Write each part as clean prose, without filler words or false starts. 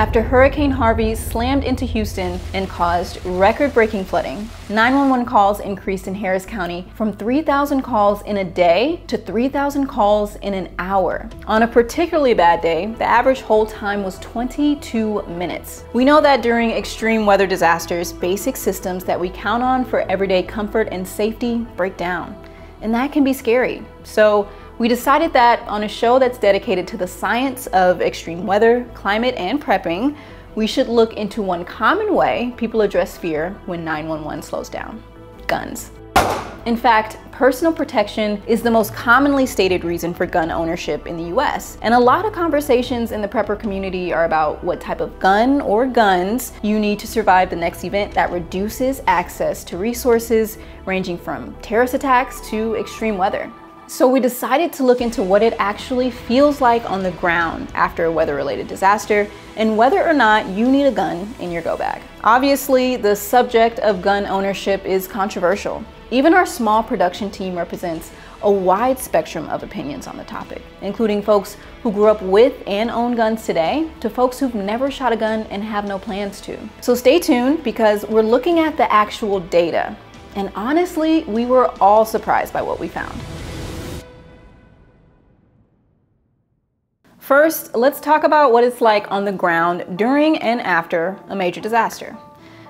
After Hurricane Harvey slammed into Houston and caused record-breaking flooding, 911 calls increased in Harris County from 3,000 calls in a day to 3,000 calls in an hour. On a particularly bad day, the average hold time was 22 minutes. We know that during extreme weather disasters, basic systems that we count on for everyday comfort and safety break down. And that can be scary. So we decided that on a show that's dedicated to the science of extreme weather, climate, and prepping, we should look into one common way people address fear when 911 slows down: guns. In fact, personal protection is the most commonly stated reason for gun ownership in the US. And a lot of conversations in the prepper community are about what type of gun or guns you need to survive the next event that reduces access to resources ranging from terrorist attacks to extreme weather. So we decided to look into what it actually feels like on the ground after a weather-related disaster and whether or not you need a gun in your go bag. Obviously, the subject of gun ownership is controversial. Even our small production team represents a wide spectrum of opinions on the topic, including folks who grew up with and own guns today to folks who've never shot a gun and have no plans to. So stay tuned because we're looking at the actual data. And honestly, we were all surprised by what we found. First, let's talk about what it's like on the ground during and after a major disaster.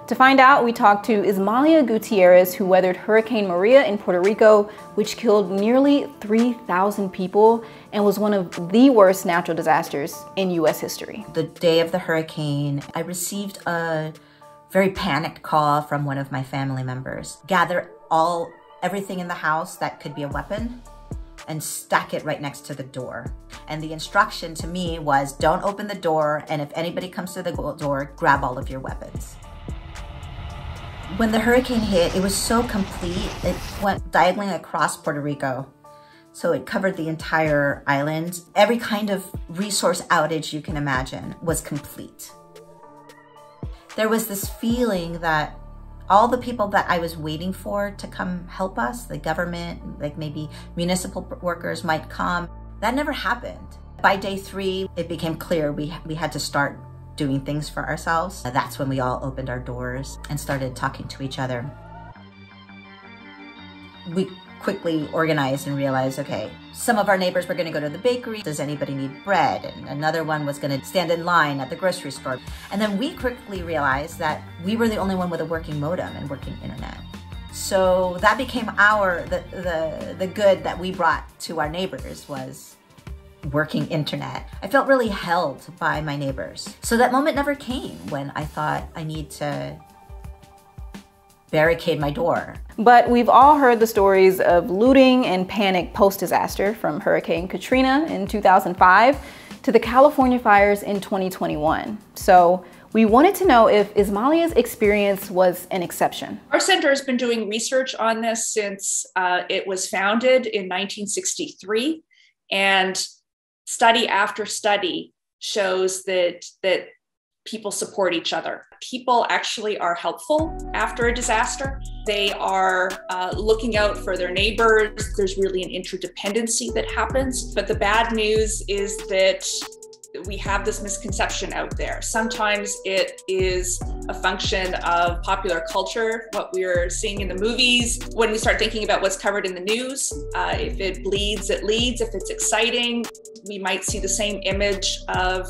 To find out, we talked to Ismalia Gutierrez, who weathered Hurricane Maria in Puerto Rico, which killed nearly 3,000 people and was one of the worst natural disasters in US history. The day of the hurricane, I received a very panicked call from one of my family members. Gather everything in the house that could be a weapon and stack it right next to the door. And the instruction to me was, don't open the door, and if anybody comes to the door, grab all of your weapons. When the hurricane hit, it was so complete. It went diagonally across Puerto Rico. So it covered the entire island. Every kind of resource outage you can imagine was complete. There was this feeling that all the people that I was waiting for to come help us, the government, like maybe municipal workers might come, that never happened. By day 3, it became clear we had to start doing things for ourselves. That's when we all opened our doors and started talking to each other. We quickly organized and realized, okay, some of our neighbors were gonna go to the bakery. Does anybody need bread? And another one was gonna stand in line at the grocery store. And then we quickly realized that we were the only one with a working modem and working internet. So that became the good that we brought to our neighbors was working internet. I felt really held by my neighbors. So that moment never came when I thought I need to barricade my door. But we've all heard the stories of looting and panic post-disaster, from Hurricane Katrina in 2005 to the California fires in 2021. So we wanted to know if Ismalia's experience was an exception. Our center has been doing research on this since it was founded in 1963, and study after study shows that people support each other. People actually are helpful after a disaster. They are looking out for their neighbors. There's really an interdependency that happens. But the bad news is that we have this misconception out there. Sometimes it is a function of popular culture, what we're seeing in the movies. When we start thinking about what's covered in the news, if it bleeds, it leads. If it's exciting, we might see the same image of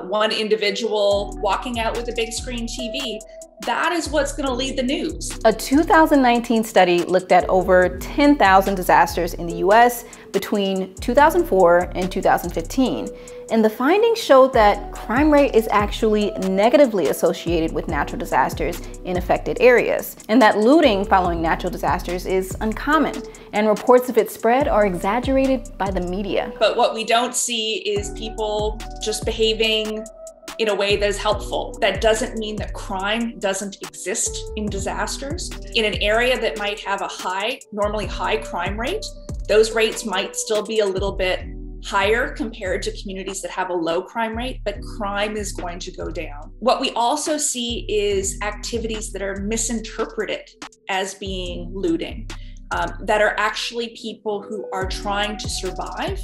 one individual walking out with a big screen TV. That is what's going to lead the news. A 2019 study looked at over 10,000 disasters in the US between 2004 and 2015. And the findings showed that crime rate is actually negatively associated with natural disasters in affected areas, and that looting following natural disasters is uncommon, and reports of its spread are exaggerated by the media. But what we don't see is people just behaving in a way that is helpful. That doesn't mean that crime doesn't exist in disasters. In an area that might have a normally high crime rate, those rates might still be a little bit higher compared to communities that have a low crime rate, but crime is going to go down. What we also see is activities that are misinterpreted as being looting, that are actually people who are trying to survive,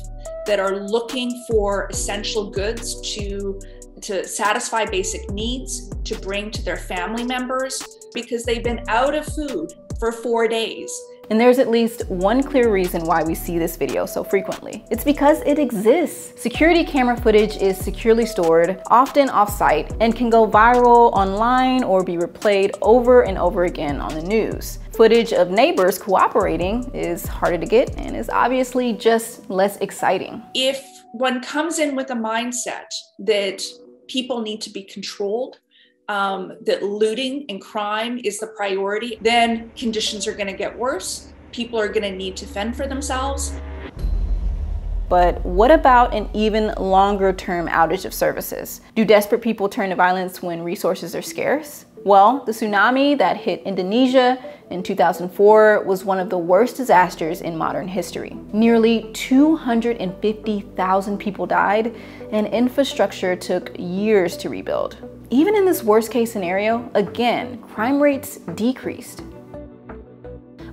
that are looking for essential goods to to satisfy basic needs, to bring to their family members, because they've been out of food for 4 days. And there's at least one clear reason why we see this video so frequently. It's because it exists. Security camera footage is securely stored, often off-site, and can go viral online or be replayed over and over again on the news. Footage of neighbors cooperating is harder to get and is obviously just less exciting. If one comes in with a mindset that people need to be controlled, that looting and crime is the priority, then conditions are going to get worse. People are going to need to fend for themselves. But what about an even longer term outage of services? Do desperate people turn to violence when resources are scarce? Well, the tsunami that hit Indonesia in 2004 was one of the worst disasters in modern history. Nearly 250,000 people died, and infrastructure took years to rebuild. Even in this worst case scenario, again, crime rates decreased.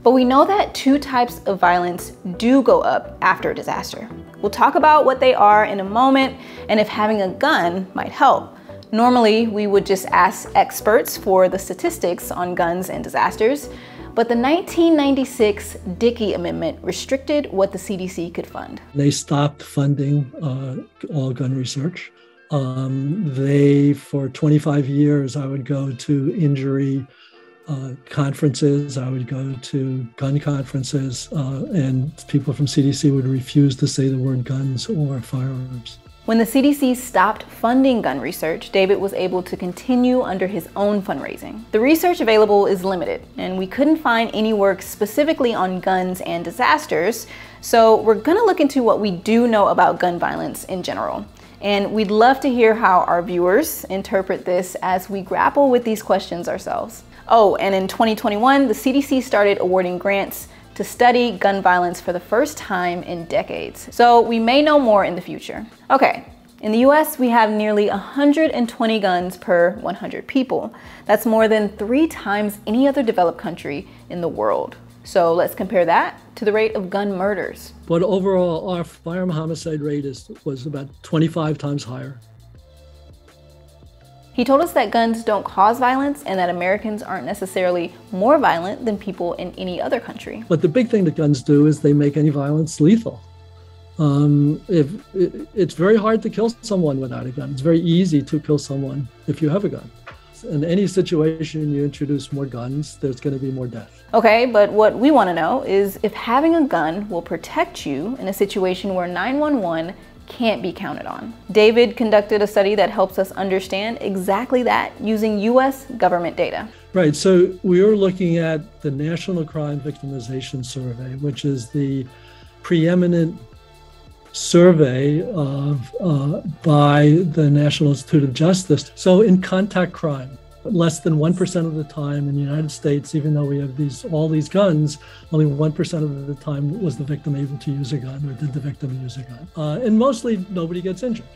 But we know that two types of violence do go up after a disaster. We'll talk about what they are in a moment and if having a gun might help. Normally, we would just ask experts for the statistics on guns and disasters, but the 1996 Dickey Amendment restricted what the CDC could fund. They stopped funding all gun research. For 25 years, I would go to injury conferences, I would go to gun conferences, and people from CDC would refuse to say the word guns or firearms. When the CDC stopped funding gun research, David was able to continue under his own fundraising. The research available is limited, and we couldn't find any work specifically on guns and disasters, so we're gonna look into what we do know about gun violence in general. And we'd love to hear how our viewers interpret this as we grapple with these questions ourselves. Oh, and in 2021, the CDC started awarding grants to study gun violence for the first time in decades. So we may know more in the future. Okay, in the US, we have nearly 120 guns per 100 people. That's more than 3 times any other developed country in the world. So let's compare that to the rate of gun murders. But overall, our firearm homicide rate was about 25 times higher. He told us that guns don't cause violence and that Americans aren't necessarily more violent than people in any other country. But the big thing that guns do is they make any violence lethal. It's very hard to kill someone without a gun. It's very easy to kill someone if you have a gun. In any situation you introduce more guns, there's going to be more death. Okay, but what we want to know is if having a gun will protect you in a situation where 911 can't be counted on. David conducted a study that helps us understand exactly that using US government data. Right, so we were looking at the National Crime Victimization Survey, which is the preeminent survey by the National Institute of Justice. So in contact crime, less than 1% of the time in the United States, even though we have all these guns, only 1% of the time was the victim able to use a gun, or did the victim use a gun. And mostly nobody gets injured.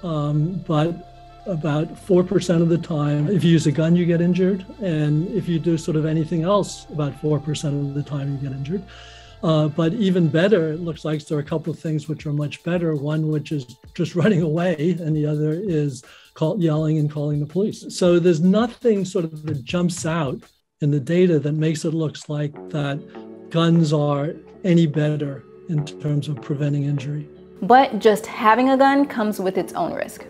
But about 4% of the time, if you use a gun, you get injured. And if you do sort of anything else, about 4% of the time you get injured. But even better, it looks like there are a couple of things which are much better. One which is just running away, and the other is yelling and calling the police. So there's nothing sort of that jumps out in the data that makes it look like that guns are any better in terms of preventing injury. But just having a gun comes with its own risk.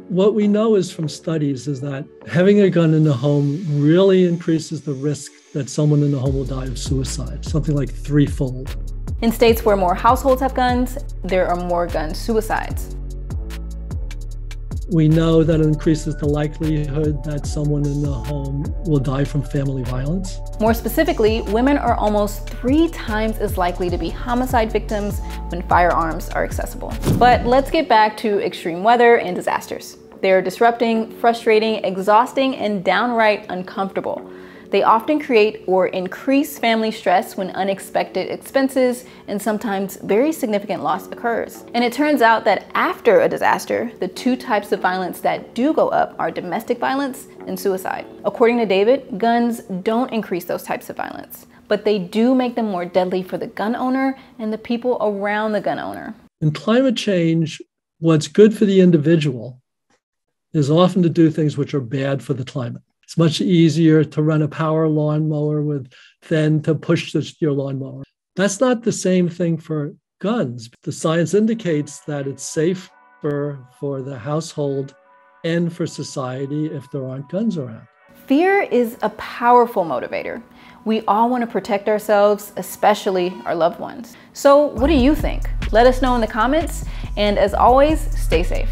What we know is from studies is that having a gun in the home really increases the risk that someone in the home will die of suicide, something like 3-fold. In states where more households have guns, there are more gun suicides. We know that it increases the likelihood that someone in the home will die from family violence. More specifically, women are almost 3 times as likely to be homicide victims when firearms are accessible. But let's get back to extreme weather and disasters. They're disrupting, frustrating, exhausting, and downright uncomfortable. They often create or increase family stress when unexpected expenses and sometimes very significant loss occurs. And it turns out that after a disaster, the 2 types of violence that do go up are domestic violence and suicide. According to David, guns don't increase those types of violence, but they do make them more deadly for the gun owner and the people around the gun owner. And climate change what's good for the individual is often to do things which are bad for the climate. It's much easier to run a power lawnmower than to push your lawnmower. That's not the same thing for guns. The science indicates that it's safer for the household and for society if there aren't guns around. Fear is a powerful motivator. We all want to protect ourselves, especially our loved ones. So what do you think? Let us know in the comments, and as always, stay safe.